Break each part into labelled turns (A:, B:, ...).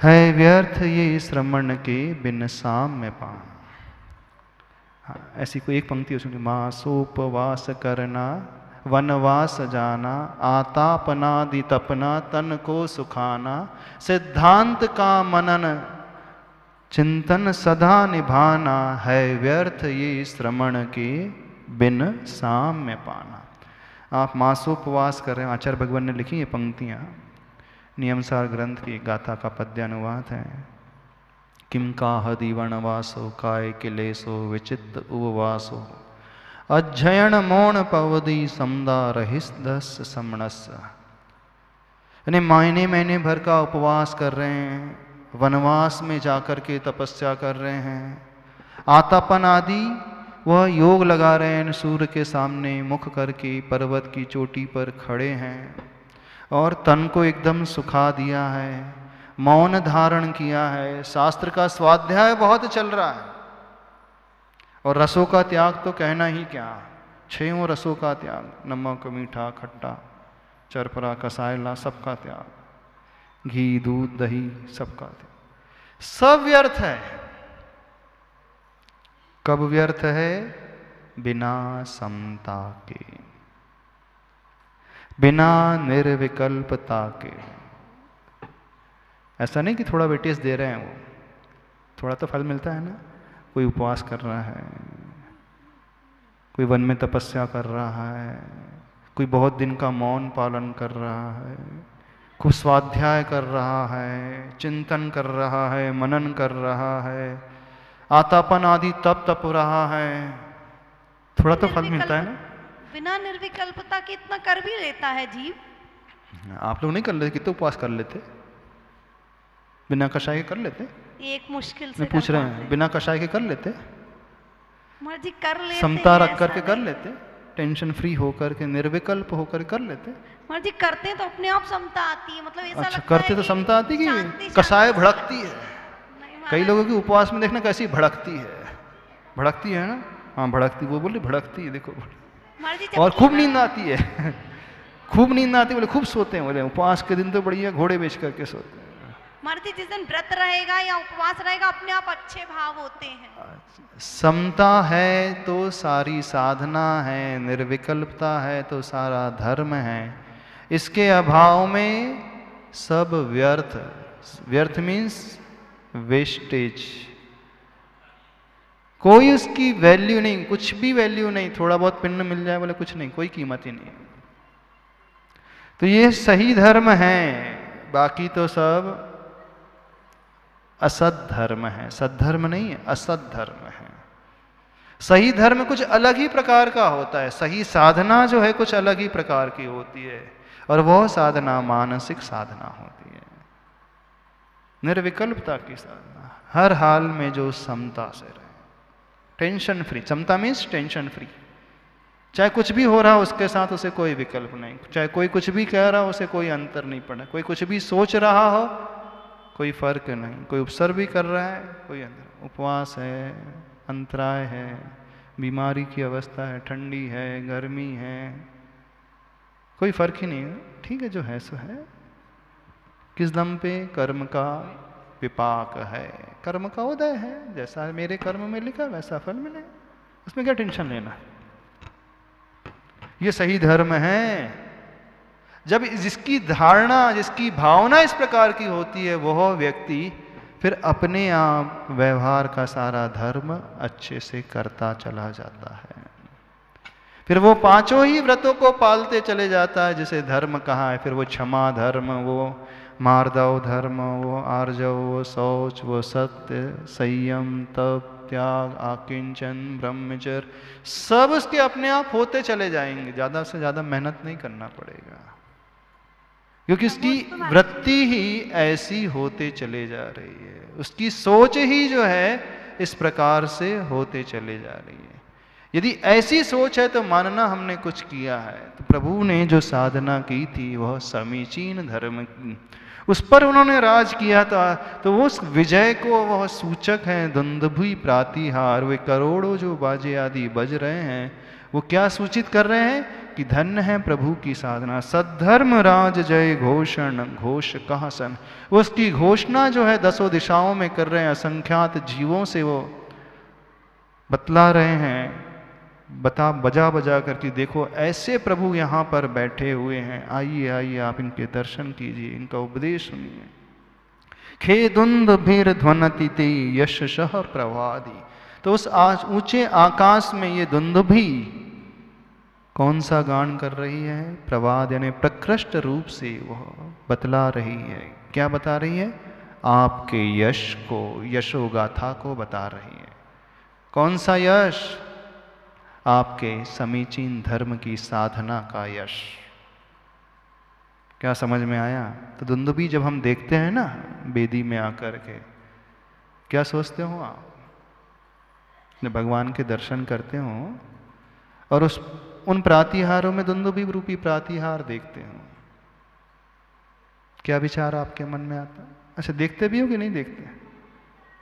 A: है व्यर्थ ये श्रमण के बिन साम्य पान। हाँ, ऐसी कोई एक पंक्ति उसमें, मासोपवास करना वनवास जाना आतापनादि तपना तन को सुखाना सिद्धांत का मनन चिंतन सदा निभाना है व्यर्थ ये श्रमण के बिन साम्य पाना। आप मासोपवास कर रहे हैं, आचार्य भगवान ने लिखी ये पंक्तियाँ, नियमसार ग्रंथ की गाथा का पद्यानुवाद है। किम काह दीवनवासो काय किलेसो विचित्त उपवासो अध्ययन मौन पवदी समदा रहिस समणस। यानी महीने महीने भर का उपवास कर रहे हैं, वनवास में जाकर के तपस्या कर रहे हैं, आतापन आदि वह योग लगा रहे हैं, सूर्य के सामने मुख करके पर्वत की चोटी पर खड़े हैं और तन को एकदम सुखा दिया है, मौन धारण किया है, शास्त्र का स्वाध्याय बहुत चल रहा है और रसों का त्याग तो कहना ही क्या, 6 रसों का त्याग, नमक मीठा खट्टा चरपरा कसायला सबका त्याग, घी दूध दही सबका त्याग, सब व्यर्थ है। कब व्यर्थ है? बिना समता के, बिना निर्विकल्पता के। ऐसा नहीं कि थोड़ा वेटेज दे रहे हैं, वो थोड़ा तो फल मिलता है ना। कोई उपवास कर रहा है, कोई वन में तपस्या कर रहा है, कोई बहुत दिन का मौन पालन कर रहा है, कोई स्वाध्याय कर रहा है, चिंतन कर रहा है, मनन कर रहा है, आतापन आदि तप तप रहा है, थोड़ा तो फल मिलता है ना।
B: बिना निर्विकल्पता के इतना कर भी लेता है जीव।
A: आप लोग नहीं कर लेते? कितने उपवास कर लेते? बिना कषाय के कर लेते?
B: एक मुश्किल से
A: मैं पूछ रहे हैं, बिना कषाय के कर लेते?
B: मर्जी कर लेते,
A: समता रख करके कर लेते, टेंशन फ्री होकर के निर्विकल्प होकर कर लेते।
B: मर्जी करते हैं तो अपने आप समता आती है, मतलब ऐसा
A: अच्छा,
B: लगता
A: करते
B: है
A: तो समता आती कि
B: शांति
A: कषाय भड़कती है?
B: नहीं,
A: कई लोगों की उपवास में देखना कैसी भड़कती है, भड़कती है ना। हाँ भड़कती, वो बोले भड़कती है, देखो। और खूब नींद आती है, खूब नींद आती है, बोले खूब सोते हैं, बोले उपवास के दिन तो बढ़िया घोड़े बेच करके सोते हैं।
B: मर्जी जिस दिन व्रत रहेगा या उपवास रहेगा अपने आप अच्छे भाव होते हैं।
A: समता है तो सारी साधना है, निर्विकल्पता है तो सारा धर्म है। इसके अभाव में सब व्यर्थ। व्यर्थ मीन्स वेस्टेज, कोई उसकी वैल्यू नहीं, कुछ भी वैल्यू नहीं। थोड़ा बहुत पिंड मिल जाए बोले कुछ नहीं, कोई कीमत ही नहीं। तो ये सही धर्म है, बाकी तो सब असत धर्म है। सद्धर्म नहीं है, असत धर्म है। सही धर्म कुछ अलग ही प्रकार का होता है, सही साधना जो है कुछ अलग ही प्रकार की होती है, और वह साधना मानसिक साधना होती है, निर्विकल्पता की साधना, हर हाल में जो समता से रहे, टेंशन फ्री। समता मीन्स टेंशन फ्री, चाहे कुछ भी हो रहा हो उसके साथ उसे कोई विकल्प नहीं, चाहे कोई कुछ भी कह रहा हो उसे कोई अंतर नहीं पड़ा, कोई कुछ भी सोच रहा हो कोई फर्क नहीं, कोई उपसर्ग भी कर रहा है कोई अंतर। उपवास है, अंतराय है, बीमारी की अवस्था है, ठंडी है, गर्मी है, कोई फर्क ही नहीं है। ठीक है, जो है सो है। किस दम पे? कर्म का विपाक है, कर्म का उदय है। जैसा मेरे कर्म में लिखा वैसा फल मिले, उसमें क्या टेंशन लेना। ये सही धर्म है। जब जिसकी धारणा, जिसकी भावना इस प्रकार की होती है, वह व्यक्ति फिर अपने आप व्यवहार का सारा धर्म अच्छे से करता चला जाता है। फिर वो पांचों ही व्रतों को पालते चले जाता है जिसे धर्म कहा है। फिर वो क्षमा धर्म, वो मार्दव धर्म, वो आर्जव, वो शौच, वो सत्य, संयम, तप, त्याग, आकिंचन, ब्रह्मचर्य, सब उसके अपने आप होते चले जाएंगे। ज़्यादा से ज़्यादा मेहनत नहीं करना पड़ेगा, क्योंकि उसकी वृत्ति ही ऐसी होते चले जा रही है, उसकी सोच ही जो है इस प्रकार से होते चले जा रही है। यदि ऐसी सोच है तो मानना हमने कुछ किया है। तो प्रभु ने जो साधना की थी वह समीचीन धर्म की, उस पर उन्होंने राज किया था। तो उस विजय को वह सूचक हैं दुंदुभि प्रातिहार। वे करोड़ों जो बाजे आदि बज रहे हैं वो क्या सूचित कर रहे हैं कि धन्य है प्रभु की साधना। सद्धर्म राज जय घोषण घोष कहा सन। उसकी घोषणा जो है 10 दिशाओं में कर रहे हैं, असंख्यात जीवों से वो बतला रहे हैं, बजा बजा करके देखो ऐसे प्रभु यहाँ पर बैठे हुए हैं, आइए आइए आप इनके दर्शन कीजिए, इनका उपदेश सुनिए। खेदुंद भीर ध्वनति ते यशः प्रवादि। तो उस ऊंचे आकाश में ये दुंदुभी कौन सा गान कर रही है? प्रवाद, यानी प्रकृष्ट रूप से वह बतला रही है। क्या बता रही है? आपके यश को, यशोगाथा को बता रही है। कौन सा यश? आपके समीचीन धर्म की साधना का यश। क्या समझ में आया? तो दुंदुभी जब हम देखते हैं ना बेदी में आकर के, क्या सोचते हो आप? जब भगवान के दर्शन करते हो और उन प्रातिहारों में दुंदुभी रूपी प्रातिहार देखते हो, क्या विचार आपके मन में आता? अच्छा, देखते भी हो कि नहीं देखते?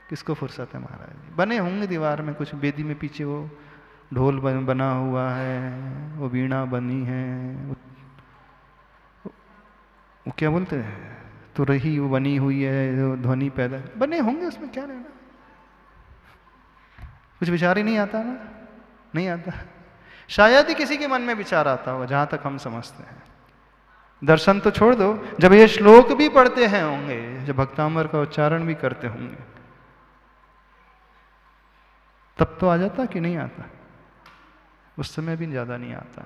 A: किसको फुर्सत है महाराज जी? बने होंगे दीवार में कुछ, बेदी में पीछे वो ढोल बना हुआ है, वो वीणा बनी है, वो क्या बोलते हैं, तो रही वो बनी हुई है, ध्वनि पैदा, बने होंगे, उसमें क्या लेना? कुछ विचार ही नहीं आता ना? नहीं आता। शायद ही किसी के मन में विचार आता होगा, जहां तक हम समझते हैं। दर्शन तो छोड़ दो, जब ये श्लोक भी पढ़ते हैं होंगे, जब भक्तांबर का उच्चारण भी करते होंगे, तब तो आ जाता कि नहीं आता? उस समय भी ज्यादा नहीं आता।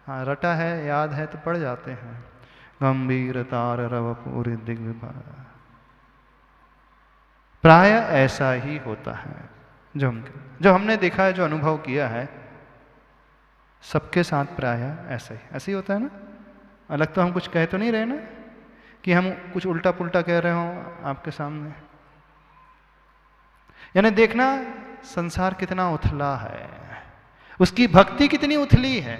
A: हाँ, रटा है, याद है तो पढ़ जाते हैं। गंभीर तार रव पूरी दिग्विभा। प्राय ऐसा ही होता है जो हमने देखा है, जो अनुभव किया है, सबके साथ प्राय ऐसा ही होता है ना। अलग तो हम कुछ कह तो नहीं रहे ना कि हम कुछ उल्टा पुल्टा कह रहे हो आपके सामने। यानी देखना संसार कितना उथला है, उसकी भक्ति कितनी उथली है।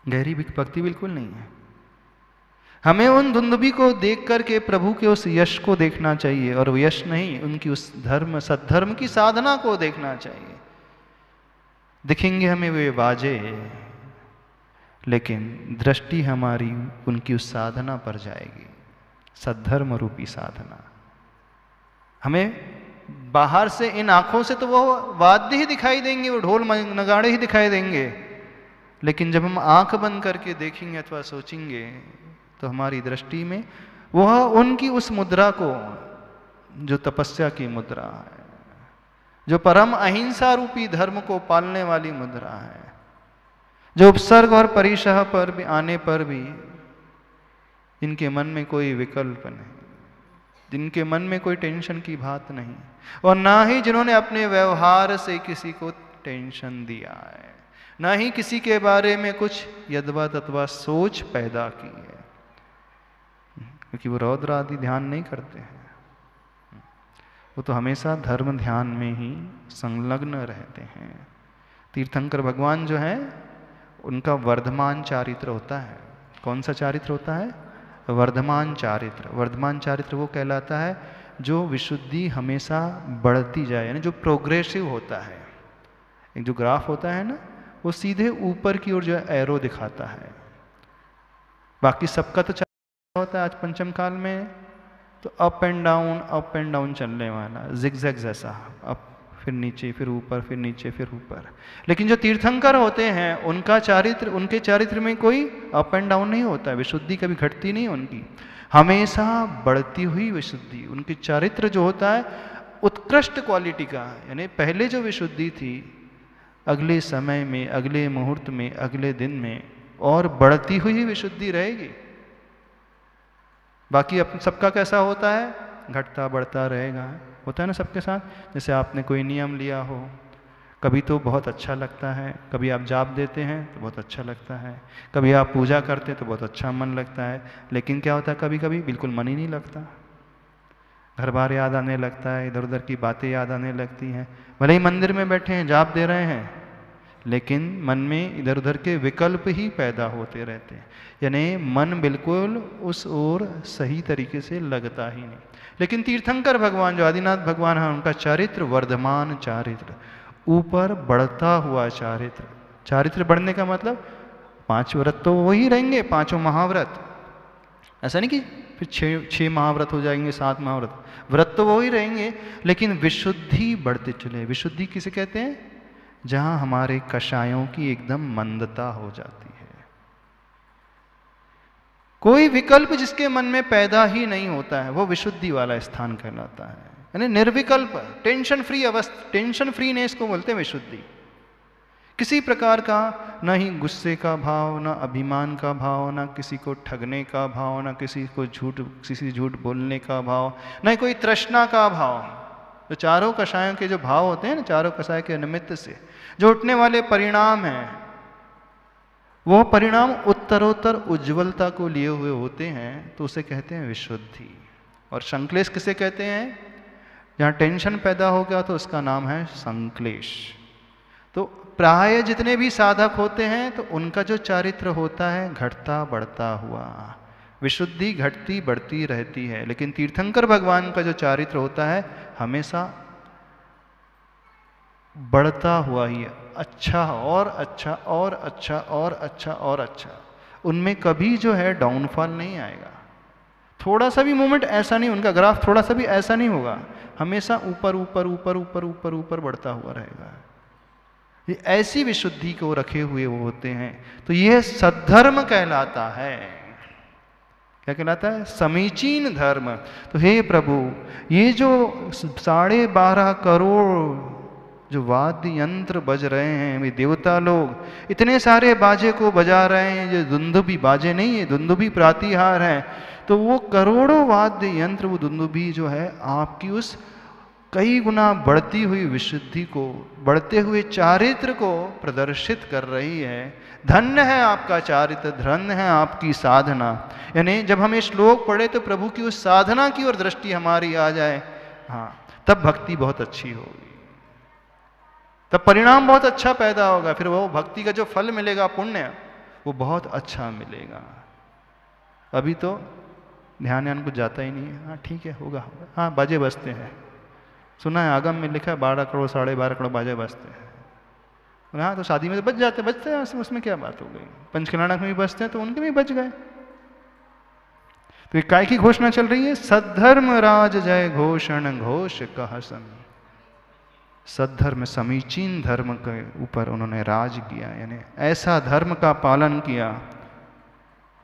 A: गहरी भक्ति बिल्कुल नहीं है। हमें उन दुंदुभी को देख करके प्रभु के उस यश को देखना चाहिए, और यश नहीं, उनकी उस धर्म सद्धर्म की साधना को देखना चाहिए। दिखेंगे हमें वे बाजे, लेकिन दृष्टि हमारी उनकी उस साधना पर जाएगी, सद्धर्म रूपी साधना। हमें बाहर से इन आंखों से तो वो वाद्य ही दिखाई देंगे, वो ढोल नगाड़े ही दिखाई देंगे, लेकिन जब हम आंख बंद करके देखेंगे अथवा सोचेंगे, तो हमारी दृष्टि में वह उनकी उस मुद्रा को, जो तपस्या की मुद्रा है, जो परम अहिंसा रूपी धर्म को पालने वाली मुद्रा है, जो उपसर्ग और परिशह पर भी आने पर भी इनके मन में कोई विकल्प नहीं, जिनके मन में कोई टेंशन की बात नहीं, और ना ही जिन्होंने अपने व्यवहार से किसी को टेंशन दिया है, ना ही किसी के बारे में कुछ यद्वा तत्वा सोच पैदा की है, क्योंकि वो रौद्र आदि ध्यान नहीं करते हैं। वो तो हमेशा धर्म ध्यान में ही संलग्न रहते हैं। तीर्थंकर भगवान जो है, उनका वर्धमान चारित्र होता है। कौन सा चारित्र होता है? वर्धमान चारित्र। वर्धमान चारित्र वो कहलाता है जो विशुद्धि हमेशा बढ़ती जाए, यानी जो प्रोग्रेसिव होता है। एक जो ग्राफ होता है ना, वो सीधे ऊपर की ओर जो है एरो दिखाता है। बाकी सबका तो होता है आज पंचम काल में तो अप एंड डाउन चलने वाला, जिगजैग जैसा, अप फिर नीचे फिर ऊपर फिर नीचे फिर ऊपर। लेकिन जो तीर्थंकर होते हैं उनका चारित्र, उनके चारित्र में कोई अप एंड डाउन नहीं होता है, विशुद्धि कभी घटती नहीं उनकी, हमेशा बढ़ती हुई विशुद्धि। उनकी चारित्र जो होता है उत्कृष्ट क्वालिटी का, यानी पहले जो विशुद्धि थी अगले समय में, अगले मुहूर्त में, अगले दिन में और बढ़ती हुई विशुद्धि रहेगी। बाकी सबका कैसा होता है? घटता बढ़ता रहेगा। होता है ना सबके साथ। जैसे आपने कोई नियम लिया हो, कभी तो बहुत अच्छा लगता है, कभी आप जाप देते हैं तो बहुत अच्छा लगता है, कभी आप पूजा करते हैं तो बहुत अच्छा मन लगता है, लेकिन क्या होता है कभी कभी बिल्कुल मन ही नहीं लगता, घर बार याद आने लगता है, इधर उधर की बातें याद आने लगती हैं। भले ही मंदिर में बैठे हैं, जाप दे रहे हैं, लेकिन मन में इधर उधर के विकल्प ही पैदा होते रहते हैं, यानी मन बिल्कुल उस ओर सही तरीके से लगता ही नहीं। लेकिन तीर्थंकर भगवान जो आदिनाथ भगवान है, उनका चारित्र वर्धमान चारित्र, ऊपर बढ़ता हुआ चारित्र, चारित्र बढ़ने का मतलब 5 व्रत तो वही रहेंगे, 5 महाव्रत। ऐसा नहीं कि फिर 6 महाव्रत हो जाएंगे, 7 महाव्रत, व्रत तो वही रहेंगे, लेकिन विशुद्धि बढ़ते चले। विशुद्धि किसे कहते हैं? जहां हमारे कषायों की एकदम मंदता हो जाती है, कोई विकल्प जिसके मन में पैदा ही नहीं होता है, वो विशुद्धि वाला स्थान कहलाता है। यानी निर्विकल्प, टेंशन फ्री अवस्था, टेंशन फ्रीनेस को बोलते हैं विशुद्धि। किसी प्रकार का न ही गुस्से का भाव, न अभिमान का भाव, न किसी को ठगने का भाव, न किसी को झूठ बोलने का भाव, न कोई तृष्णा का भाव। तो चारों कषायों के जो भाव होते हैं ना, चारों कषाय के निमित्त से जो उठने वाले परिणाम हैं, वो परिणाम उत्तरोत्तर उज्ज्वलता को लिए हुए होते हैं, तो उसे कहते हैं विशुद्धि। और संक्लेश किसे कहते हैं? जहाँ टेंशन पैदा हो गया तो उसका नाम है संक्लेश। तो प्राय जितने भी साधक होते हैं तो उनका जो चारित्र होता है घटता बढ़ता हुआ, विशुद्धि घटती बढ़ती रहती है। लेकिन तीर्थंकर भगवान का जो चारित्र होता है हमेशा बढ़ता हुआ ही, अच्छा और अच्छा और अच्छा और अच्छा और अच्छा। उनमें कभी जो है डाउनफॉल नहीं आएगा, थोड़ा सा भी मूवमेंट ऐसा नहीं, उनका ग्राफ थोड़ा सा भी ऐसा नहीं होगा, हमेशा ऊपर ऊपर ऊपर ऊपर ऊपर ऊपर बढ़ता हुआ रहेगा। ये ऐसी विशुद्धि को रखे हुए वो होते हैं, तो यह सद्धर्म कहलाता है। क्या कहलाता है? समीचीन धर्म। तो हे प्रभु, ये जो 12.5 करोड़ जो वाद्य यंत्र बज रहे हैं, वे देवता लोग इतने सारे बाजे को बजा रहे हैं, जो दुंदुभी बाजे नहीं है, दुंदुभी प्रातिहार है, तो वो करोड़ों वाद्य यंत्र, वो दुंदुभी जो है आपकी उस कई गुना बढ़ती हुई विशुद्धि को, बढ़ते हुए चारित्र को प्रदर्शित कर रही है। धन्य है आपका चारित्र, धन्य है आपकी साधना। यानी जब हम ये श्लोक पढ़े तो प्रभु की उस साधना की ओर दृष्टि हमारी आ जाए, हाँ, तब भक्ति बहुत अच्छी होगी, तब परिणाम बहुत अच्छा पैदा होगा। फिर वो भक्ति का जो फल मिलेगा, पुण्य, वो बहुत अच्छा मिलेगा। अभी तो ध्यान कुछ जाता ही नहीं है। हाँ ठीक है, होगा होगा, हाँ बाजे बजते हैं, सुना है आगम में लिखा है 12 करोड़ 12.5 करोड़ बाजे बजते हैं। हाँ तो शादी में तो बजते हैं, उसमें क्या बात हो गई? पंचकल्याणक में भी बजते हैं तो उनके भी बज गए। तो काय की घोषणा चल रही है? सद्धर्म राज जय घोषण घोष कहसन। सद्धर्म, समीचीन धर्म के ऊपर उन्होंने राज किया, यानी ऐसा धर्म का पालन किया,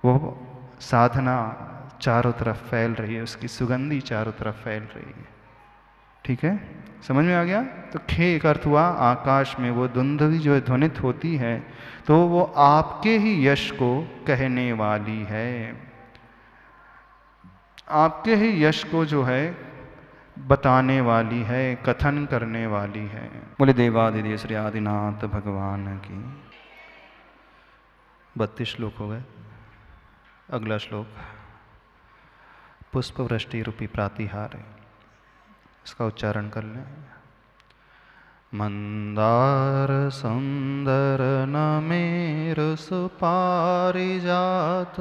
A: वो साधना चारों तरफ फैल रही है, उसकी सुगंधी चारों तरफ फैल रही है। ठीक है, समझ में आ गया? तो खे एक अर्थ हुआ आकाश में वो दुंदुभी जो ध्वनित होती है, तो वो आपके ही यश को कहने वाली है, आपके ही यश को जो है बताने वाली है, कथन करने वाली है। बोले देवादिदेव श्री आदिनाथ भगवान की। 32 श्लोक हो गए। अगला श्लोक पुष्प वृष्टि रूपी प्रातिहार है, इसका उच्चारण कर लें। मंदार सुंदर नमेर सुपारिजात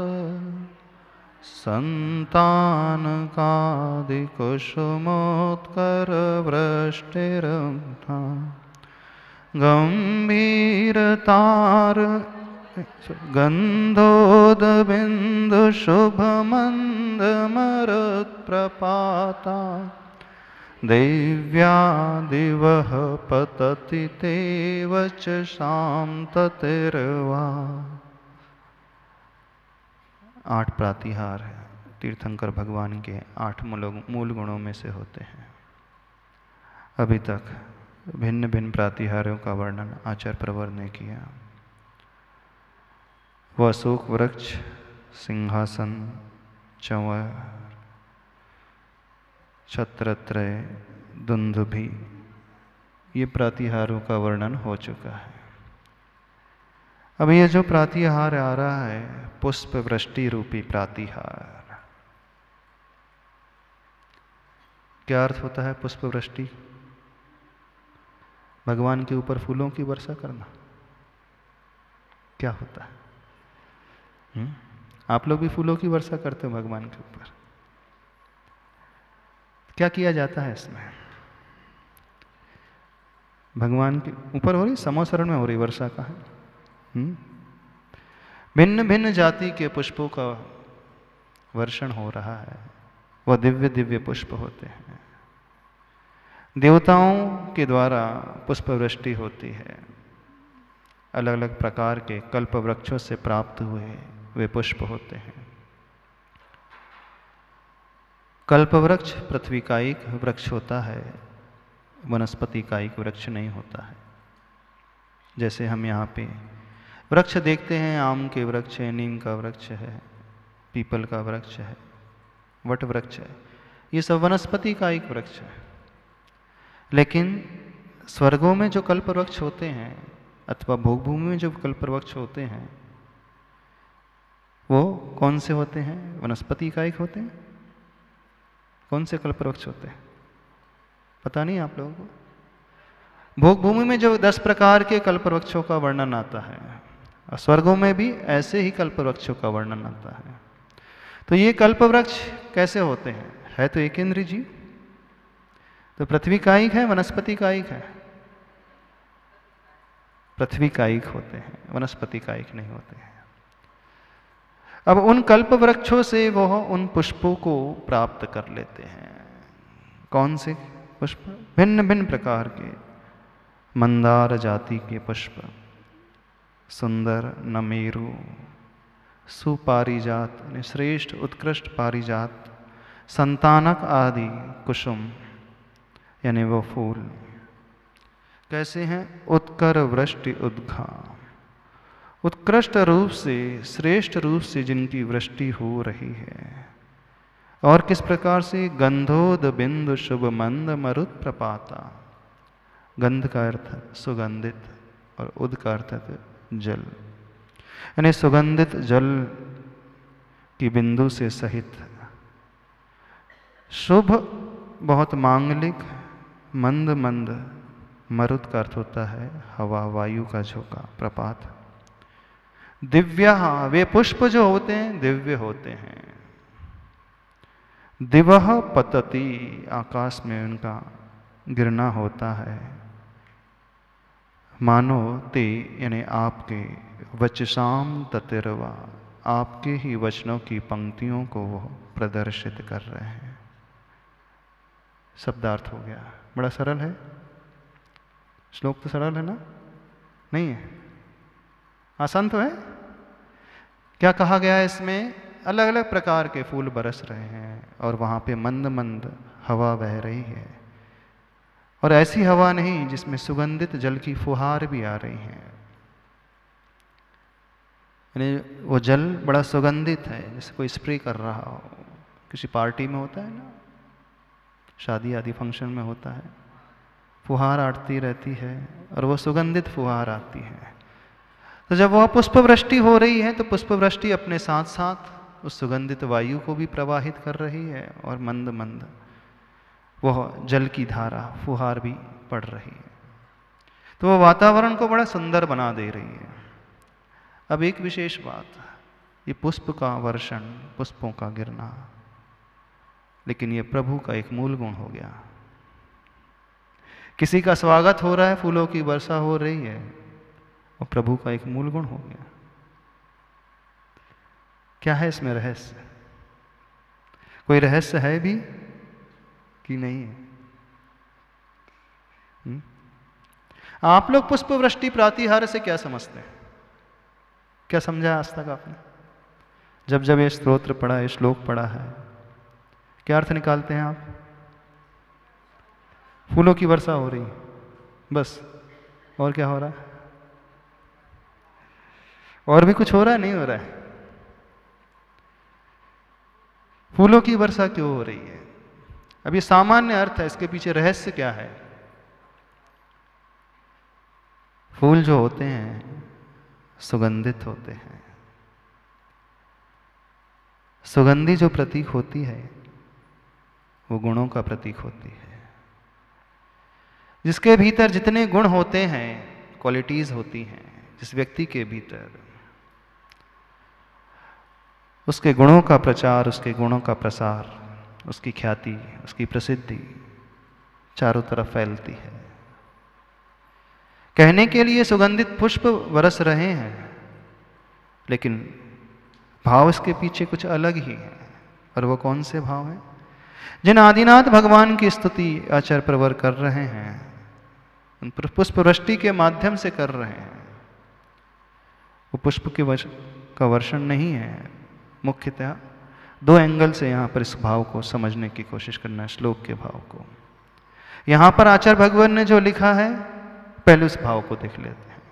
A: संतान कादि कुसुमोत्कर वृष्टिरंथा गंभीर तार गंधोद बिंदु शुभ मंद मरुत प्रपाता दिव्यादिवह पतति तेव च शांततिर्वा। 8 प्रातिहार है, तीर्थंकर भगवान के 8 मूल गुणों में से होते हैं। अभी तक भिन्न भिन्न प्रातिहारों का वर्णन आचार्य प्रवर ने किया। वह अशोक वृक्ष, सिंहासन, चंवर, छत्रत्रय, दुंदुभी, ये प्रातिहारों का वर्णन हो चुका है। अब ये जो प्रातिहार आ रहा है, पुष्प वृष्टि रूपी प्रातिहार, क्या अर्थ होता है पुष्प वृष्टि? भगवान के ऊपर फूलों की वर्षा करना। क्या होता है? आप लोग भी फूलों की वर्षा करते हो भगवान के ऊपर। क्या किया जाता है इसमें? भगवान के ऊपर हो रही, समोसरण में हो रही वर्षा का है। भिन्न भिन्न जाति के पुष्पों का वर्षण हो रहा है, वह दिव्य दिव्य पुष्प होते हैं। देवताओं के द्वारा पुष्प वृष्टि होती है। अलग अलग प्रकार के कल्प वृक्षों से प्राप्त हुए वे पुष्प होते हैं। कल्प वृक्ष पृथ्वी का एक वृक्ष होता है, वनस्पति का एक वृक्ष नहीं होता है। जैसे हम यहाँ पे वृक्ष देखते हैं, आम के वृक्ष है, नीम का वृक्ष है, पीपल का वृक्ष है, वट वृक्ष है, ये सब वनस्पति का एक वृक्ष है। लेकिन स्वर्गों में जो कल्प वृक्ष होते हैं अथवा भोग भूमि में जो कल्प वृक्ष होते हैं वो कौन से होते हैं? वनस्पति का एक होते हैं। कौन से कल्प वृक्ष होते हैं? पता नहीं आप लोगों को? भोग भूमि में जो 10 प्रकार के कल्प वृक्षों का वर्णन आता है, और स्वर्गों में भी ऐसे ही कल्प वृक्षों का वर्णन आता है। तो ये कल्प वृक्ष कैसे होते हैं? है तो एक इंद्रिय जीव, तो पृथ्वी कायिक है, वनस्पति कायिक है? पृथ्वी कायिक होते हैं, वनस्पति कायिक नहीं होते हैं। अब उन कल्प वृक्षों से वह उन पुष्पों को प्राप्त कर लेते हैं। कौन से पुष्प? भिन्न भिन्न प्रकार के मंदार जाति के पुष्प, सुंदर, नमेरु, सुपारिजात, श्रेष्ठ उत्कृष्ट पारिजात, संतानक आदि कुसुम यानी वो फूल। कैसे हैं? उत्कर वृष्टि उद्घा, उत्कृष्ट रूप से, श्रेष्ठ रूप से जिनकी वृष्टि हो रही है। और किस प्रकार से? गंधोद बिंदु शुभ मंद मरुत प्रपाता। गंध का अर्थ सुगंधित और उद का अर्थ जल, यानी सुगंधित जल की बिंदु से सहित। शुभ बहुत मांगलिक, मंद मंद, मरुत का अर्थ होता है हवा, वायु का झोंका, प्रपात। दिव्या, वे पुष्प जो होते हैं दिव्य होते हैं। दिवह पतति, आकाश में उनका गिरना होता है। मानो ते यानी आपके, वचसाम ततिरवा, आपके ही वचनों की पंक्तियों को वो प्रदर्शित कर रहे हैं। शब्दार्थ हो गया। बड़ा सरल है श्लोक, तो सरल है ना? नहीं है? आसान तो है। क्या कहा गया है इसमें? अलग अलग प्रकार के फूल बरस रहे हैं और वहाँ पे मंद मंद हवा बह रही है, और ऐसी हवा नहीं जिसमें सुगंधित जल की फुहार भी आ रही हैं। यानी वो जल बड़ा सुगंधित है, जैसे कोई स्प्रे कर रहा हो। किसी पार्टी में होता है ना, शादी आदि फंक्शन में होता है, फुहार आती रहती है और वो सुगंधित फुहार आती है। तो जब वह पुष्प वृष्टि हो रही है तो पुष्प वृष्टि अपने साथ साथ उस सुगंधित वायु को भी प्रवाहित कर रही है, और मंद मंद वह जल की धारा, फुहार भी पड़ रही है। तो वह वातावरण को बड़ा सुंदर बना दे रही है। अब एक विशेष बात, ये पुष्प का वर्षण, पुष्पों का गिरना, लेकिन ये प्रभु का एक मूल गुण हो गया। किसी का स्वागत हो रहा है, फूलों की वर्षा हो रही है, और प्रभु का एक मूल गुण हो गया। क्या है इसमें रहस्य? कोई रहस्य है भी कि नहीं है? आप लोग पुष्प वृष्टि प्रातिहार्य से क्या समझते हैं? क्या समझा आज तक आपने? जब जब ये स्तोत्र पढ़ा, ये श्लोक पढ़ा है, क्या अर्थ निकालते हैं आप? फूलों की वर्षा हो रही है, बस। और क्या हो रहा है? और भी कुछ हो रहा है? नहीं हो रहा है? फूलों की वर्षा क्यों हो रही है? अब ये सामान्य अर्थ है, इसके पीछे रहस्य क्या है? फूल जो होते हैं सुगंधित होते हैं। सुगंधी जो प्रतीक होती है वो गुणों का प्रतीक होती है। जिसके भीतर जितने गुण होते हैं, क्वालिटीज होती हैं जिस व्यक्ति के भीतर, उसके गुणों का प्रचार, उसके गुणों का प्रसार, उसकी ख्याति, उसकी प्रसिद्धि चारों तरफ फैलती है। कहने के लिए सुगंधित पुष्प बरस रहे हैं, लेकिन भाव इसके पीछे कुछ अलग ही है। और वो कौन से भाव हैं? जिन आदिनाथ भगवान की स्तुति आचार्य प्रवर कर रहे हैं, उन पुष्प वृष्टि के माध्यम से कर रहे हैं। वो पुष्प का वर्षण नहीं है। मुख्यतः दो एंगल से यहाँ पर इस भाव को समझने की कोशिश करना है, श्लोक के भाव को। यहाँ पर आचार्य भगवान ने जो लिखा है, पहले उस भाव को देख लेते हैं।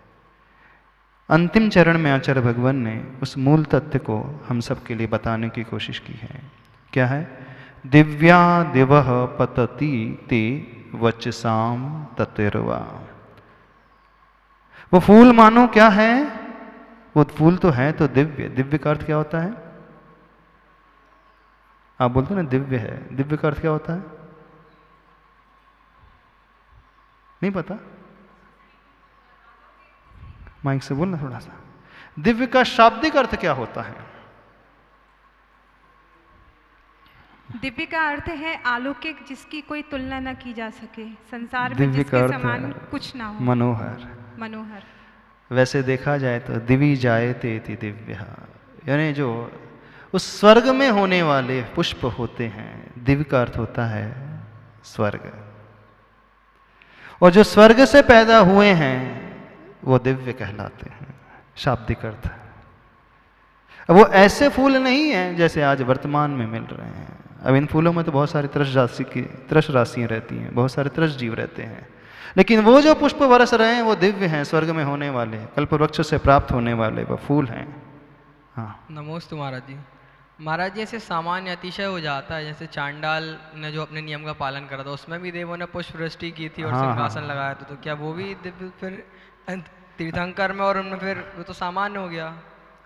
A: अंतिम चरण में आचार्य भगवान ने उस मूल तथ्य को हम सब के लिए बताने की कोशिश की है। क्या है? दिव्या दिवह पतति ते वचसाम ततिर्वा। वो फूल मानो क्या है? वो फूल तो है तो दिव्य। दिव्य का अर्थ क्या होता है? आप बोलते हो ना दिव्य है। दिव्य का अर्थ क्या होता है? नहीं पता? माइक से बोलना थोड़ा सा। दिव्य का शाब्दिक अर्थ क्या होता है?
C: दिव्य का अर्थ है अलौकिक, जिसकी कोई तुलना न की जा सके, संसार में
A: दिव्य
C: जिसके
A: का अर्थ
C: समान कुछ ना हो।
A: मनोहर।
C: मनोहर।
A: वैसे देखा जाए तो दिवी जायते इति दिव्य, यानी जो उस स्वर्ग में होने वाले पुष्प होते हैं, दिव्य का अर्थ होता है स्वर्ग। और जो स्वर्ग से पैदा हुए हैं वो दिव्य कहलाते हैं, शाब्दिक अर्थ। अब वो ऐसे फूल नहीं हैं जैसे आज वर्तमान में मिल रहे हैं। अब इन फूलों में तो बहुत सारी त्रस राशियां रहती हैं, बहुत सारे त्रस जीव रहते हैं। लेकिन वो जो पुष्प बरस रहे हैं वो दिव्य हैं, स्वर्ग में होने वाले, कल्प वृक्ष से प्राप्त होने वाले वो फूल हैं। हाँ,
D: नमोस्तु महाराज जी। महाराज जी, ऐसे सामान्य अतिशय हो जाता है, जैसे चांडाल ने जो अपने नियम का पालन करा था, उसमें भी देवों ने पुष्प वृष्टि की थी और
A: हाँ,
D: सिंहासन
A: हाँ।
D: लगाया था, तो क्या वो भी दिव्य फिर तीर्थंकर में, और उनमें फिर वो तो सामान्य हो गया।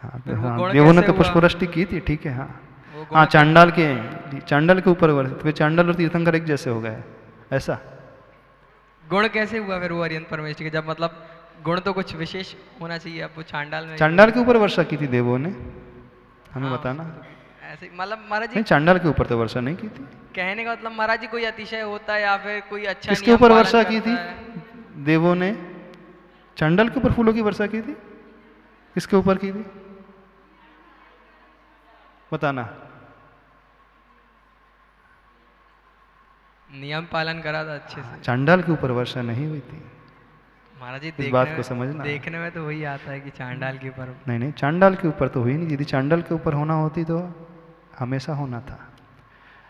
A: हाँ,
D: फिर वो
A: हाँ,
D: गुण
A: देवों ने
D: कैसे
A: तो पुष्प
D: हुआ?
A: वृष्टि की थी, ठीक है। हाँ,
D: वो गुण
A: हाँ, चांडाल के ऊपर वर्षित, फिर चांडाल और तीर्थंकर एक जैसे हो गए, ऐसा।
D: गुण कैसे हुआ फिर वो अरिहंत परमेष्टि के? जब मतलब गुण तो कुछ विशेष होना चाहिए, अब वो चांडाल में
A: चांडाल के ऊपर वर्षा की थी देवों ने, हमें
D: हाँ,
A: बताना।
D: ऐसे मतलब महाराज जी
A: नहीं, चांडाल के ऊपर तो वर्षा नहीं की थी।
D: कहने का मतलब महाराज जी कोई अतिशय होता है या फिर कोई अच्छा
A: किसके
D: नियम
A: ऊपर
D: पालन
A: वर्षा की
D: करता
A: थी?
D: है?
A: देवों ने चांडाल के ऊपर फूलों की वर्षा की थी। किसके ऊपर की थी बताना।
D: नियम पालन करा था अच्छे से।
A: चांडाल के ऊपर वर्षा नहीं हुई थी।
D: महाराज जी
A: इस बात को समझना।
D: देखने में तो वही आता है कि चांडाल के ऊपर।
A: नहीं नहीं, चांडाल के ऊपर तो हुई नहीं। यदि चांडाल के ऊपर होना होती तो हमेशा होना था।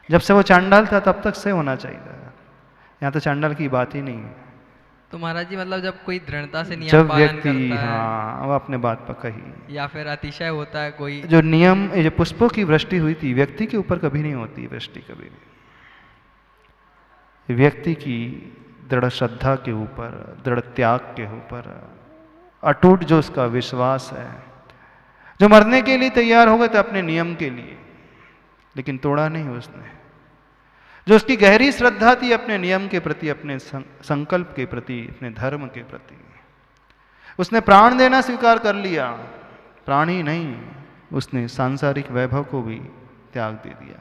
A: जब से वो चांडाल था तब तक से होना चाहिए था। यहाँ तो चांडाल की बात ही नहीं है।
D: तो महाराज जी मतलब जब कोई दृढ़ता से नियम
A: जब
D: पालन
A: व्यक्ति,
D: करता है,
A: हाँ, वो अपने बात पर कही,
D: या फिर अतिशय होता है कोई,
A: जो नियम, ये जो पुष्पों की वृष्टि हुई थी, व्यक्ति के ऊपर कभी नहीं होती वृष्टि, कभी भी। व्यक्ति की दृढ़ श्रद्धा के ऊपर, दृढ़ त्याग के ऊपर, अटूट जो उसका विश्वास है, जो मरने के लिए तैयार हो गए थे अपने नियम के लिए, लेकिन तोड़ा नहीं उसने। जो उसकी गहरी श्रद्धा थी अपने नियम के प्रति, अपने संकल्प के प्रति, अपने धर्म के प्रति, उसने प्राण देना स्वीकार कर लिया। प्राण ही नहीं, उसने सांसारिक वैभव को भी त्याग दे दिया।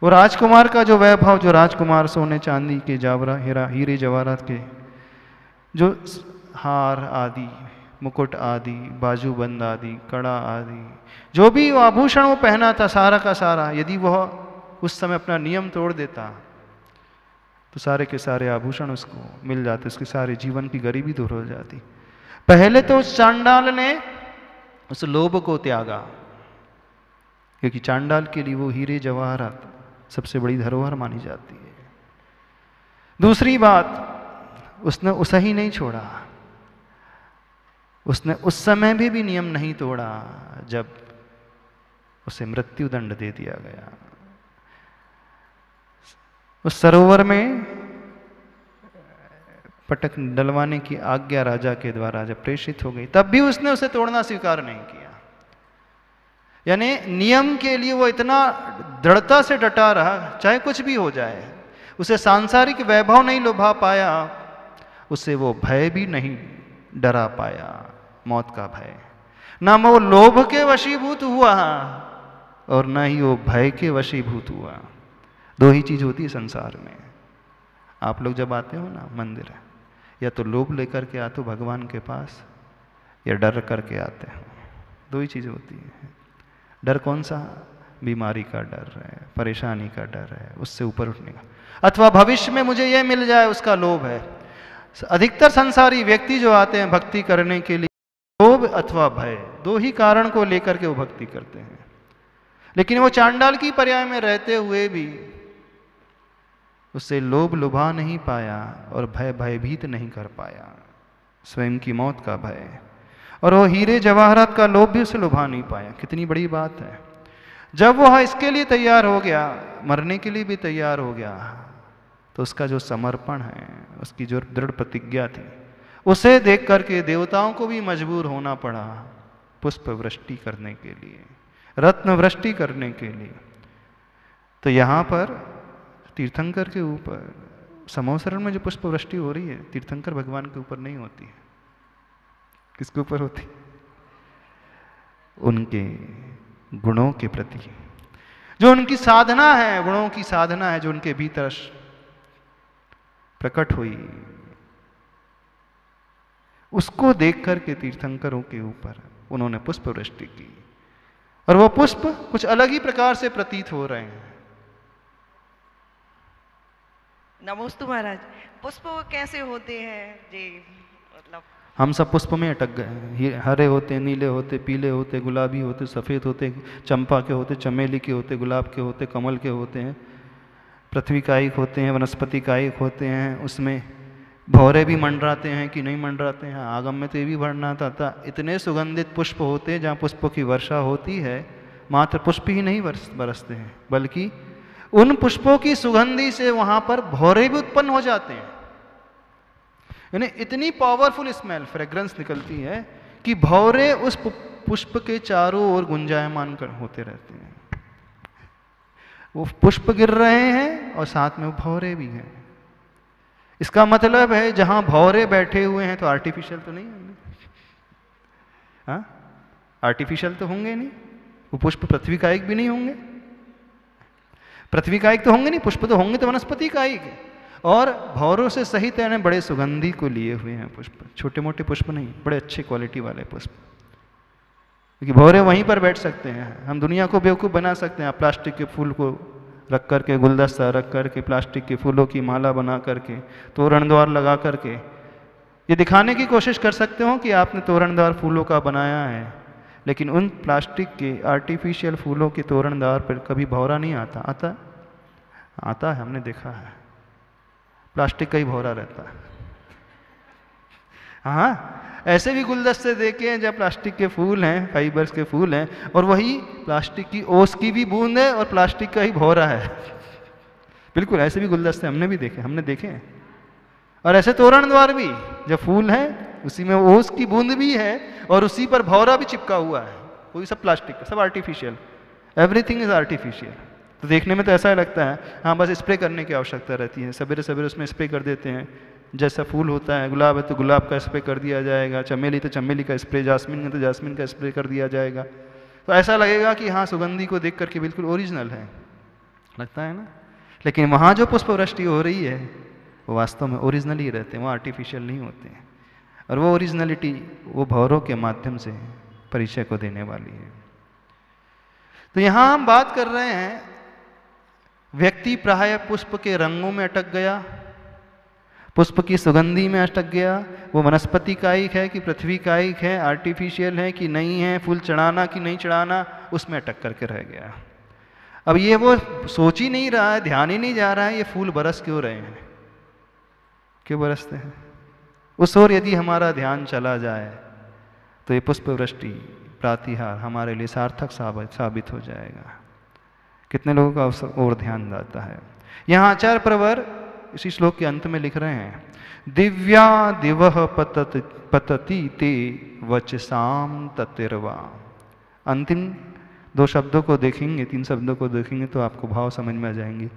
A: और राजकुमार का जो वैभव, जो राजकुमार सोने चांदी के हीरे जवाहरात के जो हार आदि, मुकुट आदि, बाजूबंद आदि, कड़ा आदि, जो भी आभूषण वो पहना था, सारा का सारा, यदि वह उस समय अपना नियम तोड़ देता तो सारे के सारे आभूषण उसको मिल जाते, उसके सारे जीवन की गरीबी दूर हो जाती। पहले तो उस चांडाल ने उस लोभ को त्यागा, क्योंकि चांडाल के लिए वो हीरे जवाहरात सबसे बड़ी धरोहर मानी जाती है। दूसरी बात, उसने उसे ही नहीं छोड़ा, उसने उस समय भी नियम नहीं तोड़ा जब उसे मृत्यु दंड दे दिया गया। उस सरोवर में पटक डलवाने की आज्ञा राजा के द्वारा जब प्रेषित हो गई, तब भी उसने उसे तोड़ना स्वीकार नहीं किया। यानी नियम के लिए वो इतना दृढ़ता से डटा रहा, चाहे कुछ भी हो जाए। उसे सांसारिक वैभव नहीं लुभा पाया, उसे वो भय भी नहीं डरा पाया, मौत का भय। ना वो लोभ के वशीभूत हुआ और ना ही वो भय के वशीभूत हुआ। दो ही चीज होती है संसार में। आप लोग जब आते हो ना मंदिर, या तो लोभ लेकर के आते हो भगवान के पास, या डर करके आते हो। दो ही चीज़ें होती हैं। डर कौन सा? बीमारी का डर है, परेशानी का डर है, उससे ऊपर उठने का, अथवा भविष्य में मुझे ये मिल जाए उसका लोभ है। अधिकतर संसारी व्यक्ति जो आते हैं भक्ति करने के लिए, लोभ अथवा भय, दो ही कारण को लेकर के वो भक्ति करते हैं। लेकिन वो चांडाल की पर्याय में रहते हुए भी उससे लोभ लुभा नहीं पाया और भय भयभीत नहीं कर पाया, स्वयं की मौत का भय, और वो हीरे जवाहरात का लोभ भी उसे लुभा नहीं पाया। कितनी बड़ी बात है। जब वह इसके लिए तैयार हो गया, मरने के लिए भी तैयार हो गया, तो उसका जो समर्पण है, उसकी जो दृढ़ प्रतिज्ञा थी, उसे देख करके देवताओं को भी मजबूर होना पड़ा पुष्प वृष्टि करने के लिए, रत्न वृष्टि करने के लिए। तो यहाँ पर तीर्थंकर के ऊपर समोसरण में जो पुष्प वृष्टि हो रही है, तीर्थंकर भगवान के ऊपर नहीं होती है। किसके ऊपर होती? उनके गुणों के प्रति, जो उनकी साधना है, गुणों की साधना है, जो उनके भीतर प्रकट हुई, उसको देख करके तीर्थंकरों के ऊपर उन्होंने पुष्प वृष्टि की। और वो पुष्प कुछ अलग ही प्रकार से प्रतीत हो रहे हैं।
E: नमोस्तु महाराज। पुष्प कैसे होते हैं जी? मतलब
A: हम सब पुष्प में अटक गए हैं। हरे होते, नीले होते, पीले होते, गुलाबी होते, सफ़ेद होते, चंपा के होते, चमेली के होते, गुलाब के होते, कमल के होते हैं, पृथ्वी कायिक होते हैं, वनस्पति कायिक होते हैं, उसमें भौरे भी मंडराते हैं कि नहीं मंडराते हैं। आगम में तो ये भी वर्णना था, इतने सुगंधित पुष्प होते हैं जहाँ पुष्पों की वर्षा होती है, मात्र पुष्प ही नहीं बरसते हैं, बल्कि उन पुष्पों की सुगंधी से वहाँ पर भौरे भी उत्पन्न हो जाते हैं। यानी इतनी पावरफुल स्मेल, फ्रेग्रेंस निकलती है कि भौरे उस पुष्प के चारों ओर गुंजायमान होते रहते हैं। वो पुष्प गिर रहे हैं और साथ में वो भौरे भी हैं। इसका मतलब है जहां भौरे बैठे हुए हैं तो आर्टिफिशियल तो नहीं होंगे, हाँ? आर्टिफिशियल तो होंगे नहीं। वो पुष्प पृथ्वी कायिक भी नहीं होंगे, पृथ्वी कायिक तो होंगे नहीं, पुष्प तो होंगे तो वनस्पति कायिक। और भौरों से सहित यानी बड़े सुगंधी को लिए हुए हैं पुष्प, छोटे मोटे पुष्प नहीं, बड़े अच्छे क्वालिटी वाले पुष्प। क्योंकि भौरे वहीं पर बैठ सकते हैं। हम दुनिया को बेवकूफ़ बना सकते हैं, आप प्लास्टिक के फूल को रख करके, गुलदस्ता रख करके, प्लास्टिक के फूलों की माला बना करके, तोरण द्वार लगा करके ये दिखाने की कोशिश कर सकते हो कि आपने तोरणदार फूलों का बनाया है। लेकिन उन प्लास्टिक के आर्टिफिशियल फूलों के तोरणदार पर कभी भौरा नहीं आता। आता है, हमने देखा है, प्लास्टिक का ही भौरा रहता है। हाँ, ऐसे भी गुलदस्ते देखे हैं जहाँ प्लास्टिक के फूल हैं, फाइबर्स के फूल हैं, और वही प्लास्टिक की ओस की भी बूंद है और प्लास्टिक का ही भौरा है। बिल्कुल ऐसे भी गुलदस्ते हमने देखे हैं। और ऐसे तोरण द्वार भी, जब फूल है उसी में ओस की बूंद भी है और उसी पर भौरा भी चिपका हुआ है। वही सब प्लास्टिक का, सब आर्टिफिशियल, एवरीथिंग इज आर्टिफिशियल। तो देखने में तो ऐसा लगता है, हाँ बस स्प्रे करने की आवश्यकता रहती है, सवेरे सवेरे उसमें स्प्रे कर देते हैं। जैसा फूल होता है, गुलाब है तो गुलाब का स्प्रे कर दिया जाएगा, चमेली तो चमेली का स्प्रे, जास्मिन है तो जास्मिन का स्प्रे कर दिया जाएगा। तो ऐसा लगेगा कि हाँ सुगंधी को देख करके बिल्कुल ओरिजिनल है, लगता है ना। लेकिन वहाँ जो पुष्प वृष्टि हो रही है वो वास्तव में ओरिजिनल ही रहते हैं, वो आर्टिफिशियल नहीं होते हैं। और वो ओरिजिनलिटी वो भौरों के माध्यम से परिचय को देने वाली है। तो यहाँ हम बात कर रहे हैं, व्यक्ति प्राय पुष्प के रंगों में अटक गया, पुष्प की सुगंधी में अटक गया। वो वनस्पति कायिक है कि पृथ्वी कायिक है, आर्टिफिशियल है कि नहीं है, फूल चढ़ाना कि नहीं चढ़ाना, उसमें अटक करके रह गया। अब ये वो सोच ही नहीं रहा है, ध्यान ही नहीं जा रहा है ये फूल बरस क्यों रहे हैं, क्यों बरसते हैं। उस ओर यदि हमारा ध्यान चला जाए तो ये पुष्प वृष्टि प्रातिहार हमारे लिए सार्थक साबित हो जाएगा। कितने लोगों का उस ओर ध्यान जाता है। यहाँ आचार्य प्रवर इसी श्लोक के अंत में लिख रहे हैं, दिव्या दिवह पतति ते वचसाम ततिर्वा। अंतिम दो शब्दों को देखेंगे, तीन शब्दों को देखेंगे तो आपको भाव समझ में आ जाएंगे।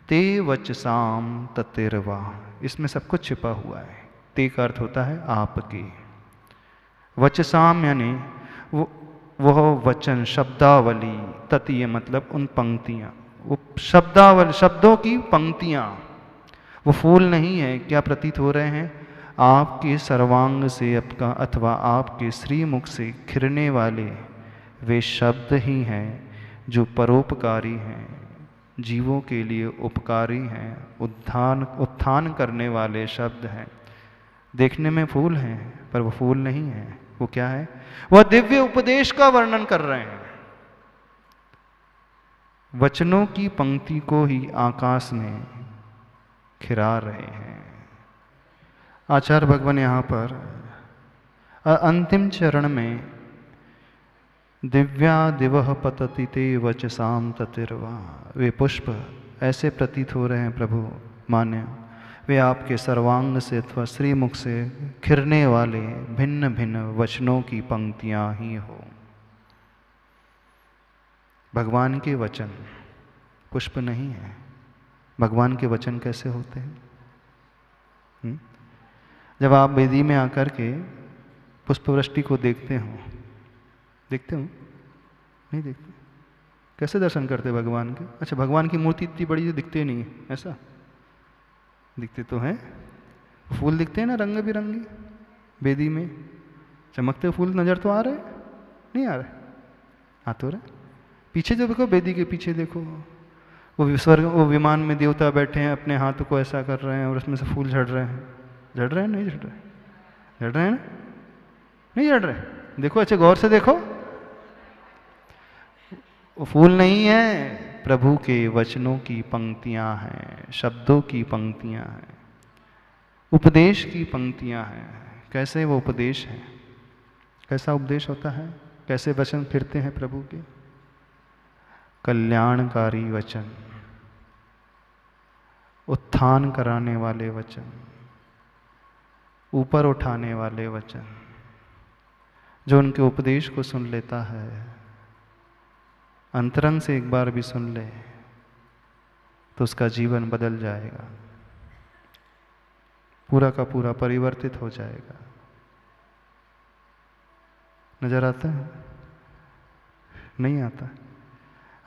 A: ते वचसाम ततिर्वा, इसमें सब कुछ छिपा हुआ है। ते का अर्थ होता है आपके, वचसाम यानी वह वचन, शब्दावली, तत् ये मतलब उन पंक्तियाँ, वो शब्दावली, शब्दों की पंक्तियाँ। वो फूल नहीं है, क्या प्रतीत हो रहे हैं, आपके सर्वांग से अथवा आपके श्रीमुख से खिरने वाले वे शब्द ही हैं जो परोपकारी हैं, जीवों के लिए उपकारी हैं, उत्थान करने वाले शब्द हैं। देखने में फूल हैं पर वो फूल नहीं है। वो क्या है? वह दिव्य उपदेश का वर्णन कर रहे हैं। वचनों की पंक्ति को ही आकाश में खिरा रहे हैं। आचार्य भगवान यहाँ पर अंतिम चरण में दिव्या दिवह पतति ते वचसाम ततिर्वा, वे पुष्प ऐसे प्रतीत हो रहे हैं प्रभु मान्य, वे आपके सर्वांग से अथवा श्रीमुख से खिरने वाले भिन्न भिन्न वचनों की पंक्तियां ही हो। भगवान के वचन पुष्प नहीं है। भगवान के वचन कैसे होते हैं? जब आप वेदी में आकर के पुष्पवृष्टि को देखते हो नहीं देखते? कैसे दर्शन करते भगवान के? अच्छा, भगवान की मूर्ति इतनी बड़ी जो दिखते नहीं है, ऐसा दिखते तो हैं। फूल दिखते हैं ना रंग बिरंगे, वेदी में चमकते फूल नजर तो आ रहे? नहीं आ रहे? आ तो रहे। पीछे जो देखो, वेदी के पीछे देखो, वो विमान में देवता बैठे हैं, अपने हाथ को ऐसा कर रहे हैं और उसमें से फूल झड़ रहे हैं। झड़ रहे हैं? नहीं झड़ रहे? झड़ रहे हैं ना? नहीं झड़ रहे? देखो, अच्छे गौर से देखो, वो फूल नहीं है, प्रभु के वचनों की पंक्तियां हैं, शब्दों की पंक्तियां हैं, उपदेश की पंक्तियां हैं। कैसे वो उपदेश है? कैसा उपदेश होता है? कैसे वचन फिरते हैं प्रभु के? कल्याणकारी वचन, उत्थान कराने वाले वचन, ऊपर उठाने वाले वचन। जो उनके उपदेश को सुन लेता है, अंतरंग से एक बार भी सुन ले, तो उसका जीवन बदल जाएगा, पूरा का पूरा परिवर्तित हो जाएगा। नजर आता है? नहीं आता?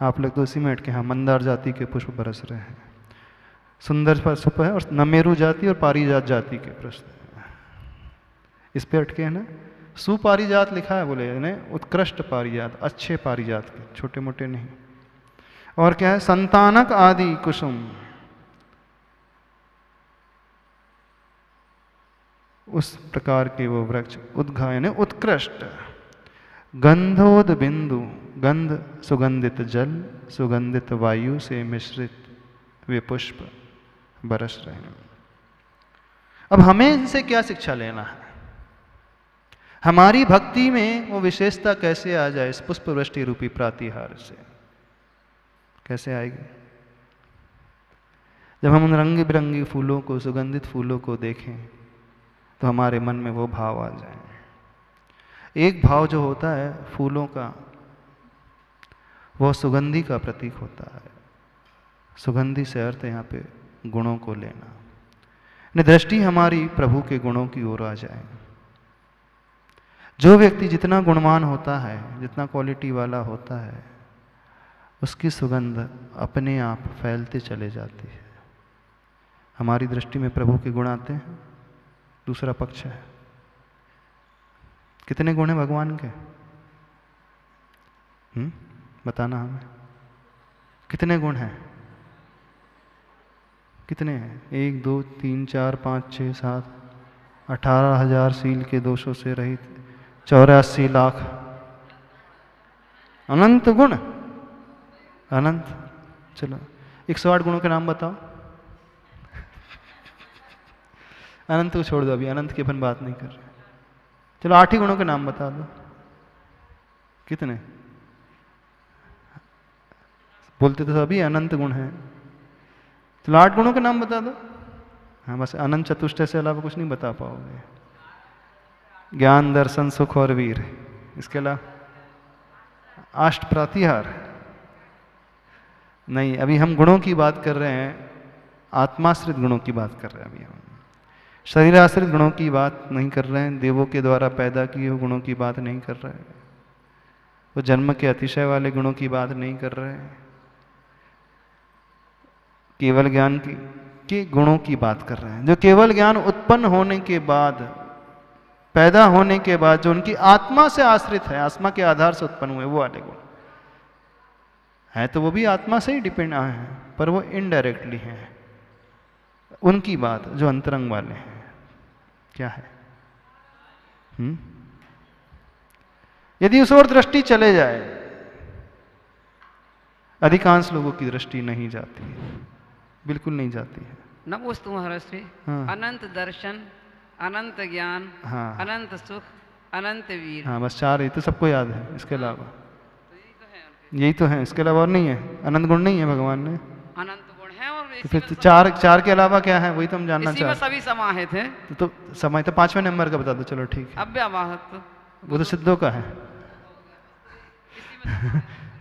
A: आप लोग तो उसी में अटके। हाँ, मंदार जाति के पुष्प बरस रहे हैं, सुंदर पुष्प है, और नमेरु जाति और पारिजात जाति के प्रश्न इस पे अटके हैं ना। सुपारिजात लिखा है, बोले ने उत्कृष्ट पारिजात, अच्छे पारिजात के, छोटे मोटे नहीं। और क्या है? संतानक आदि कुसुम, उस प्रकार के वो वृक्ष, उद्घा यानी उत्कृष्ट, गंधोद बिंदु, गंध सुगंधित जल, सुगंधित वायु से मिश्रित वे पुष्प बरस रहे हैं। अब हमें इनसे क्या शिक्षा लेना है? हमारी भक्ति में वो विशेषता कैसे आ जाए? इस पुष्प वृष्टि रूपी प्रातिहार से कैसे आएगी? जब हम उन रंग बिरंगी फूलों को, सुगंधित फूलों को देखें, तो हमारे मन में वो भाव आ जाए। एक भाव जो होता है फूलों का, वह सुगंधि का प्रतीक होता है। सुगंधि से अर्थ यहाँ पे गुणों को लेना। दृष्टि हमारी प्रभु के गुणों की ओर आ जाए। जो व्यक्ति जितना गुणवान होता है, जितना क्वालिटी वाला होता है, उसकी सुगंध अपने आप फैलते चले जाती है। हमारी दृष्टि में प्रभु के गुण आते हैं। दूसरा पक्ष है, कितने गुण हैं भगवान के? बताना हमें, कितने गुण हैं? कितने हैं? 1 2 3 4 5 6 7 18,000 सील के दोषों से रहित 84 लाख अनंत गुण। अनंत। चलो 108 गुणों के नाम बताओ। अनंत को छोड़ दो, अभी अनंत की अपन बात नहीं कर रहे। चलो 8 ही गुणों के नाम बता दो। कितने? बोलते तो सभी अनंत गुण हैं। चलो 8 गुणों के नाम बता दो। हाँ, बस अनंत चतुष्टय से अलावा कुछ नहीं बता पाओगे। ज्ञान, दर्शन, सुख और वीर, इसके अलावा अष्ट प्रातिहार नहीं। अभी हम गुणों की बात कर रहे हैं, आत्माश्रित गुणों की बात कर रहे हैं। अभी हम शरीर आश्रित गुणों की बात नहीं कर रहे हैं, देवों के द्वारा पैदा किए हुए गुणों की बात नहीं कर रहे हैं, वो जन्म के अतिशय वाले गुणों की बात नहीं कर रहे हैं, केवल ज्ञान के गुणों की बात कर रहे हैं, जो केवल ज्ञान उत्पन्न होने के बाद पैदा होने के बाद जो उनकी आत्मा से आश्रित है, आत्मा के आधार से उत्पन्न हुए वो वाले गुण है, तो वो भी आत्मा से ही डिपेंड है, पर वो इनडायरेक्टली है। उनकी बात जो अंतरंग वाले हैं क्या है? यदि उस ओर दृष्टि चले जाए, अधिकांश लोगों की दृष्टि नहीं जाती है, बिल्कुल नहीं जाती है।
F: नमोस्तु महर्षि।
A: हाँ।
F: अनंत दर्शन, अनंत ज्ञान,
A: हाँ।
F: अनंत सुख, अनंत वीर।
A: हाँ, बस 4 ही तो सबको याद है, इसके अलावा यही तो है, इसके अलावा और नहीं है। अनंत गुण नहीं है भगवान ने,
F: अनंत गुण है। और
A: तो फिर तो चार के अलावा क्या है, वही तो हम जानना
F: इसी में
A: चाहते
F: सभी समाहित है।
A: तो समय तो 5वें नंबर का बता दो, चलो ठीक है।
F: अव्यावाहत
A: वो तो सिद्धों का है।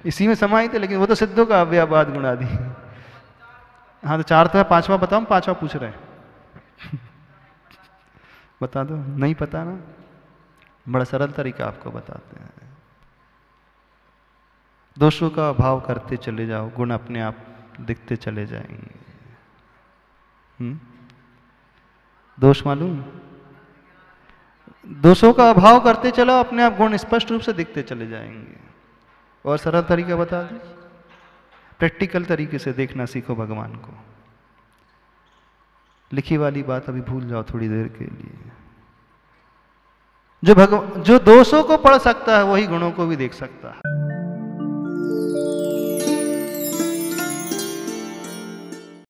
A: इसी में समाहित है, लेकिन वो तो सिद्धों का अव्याबाद गुण आदि। हाँ तो 4 तो है, 5वां बताओ, 5वां पूछ रहे हैं। बता दो, नहीं पता ना, बड़ा सरल तरीका आपको बताते हैं। दोषों का अभाव करते चले जाओ, गुण अपने आप दिखते चले जाएंगे। दोष मालूम? दोषों का अभाव करते चलो, अपने आप गुण स्पष्ट रूप से दिखते चले जाएंगे। और सरल तरीका बता दो, प्रैक्टिकल तरीके से देखना सीखो भगवान को। लिखी वाली बात अभी भूल जाओ थोड़ी देर के लिए। जो दोषों को पढ़ सकता है वही गुणों को भी देख सकता है।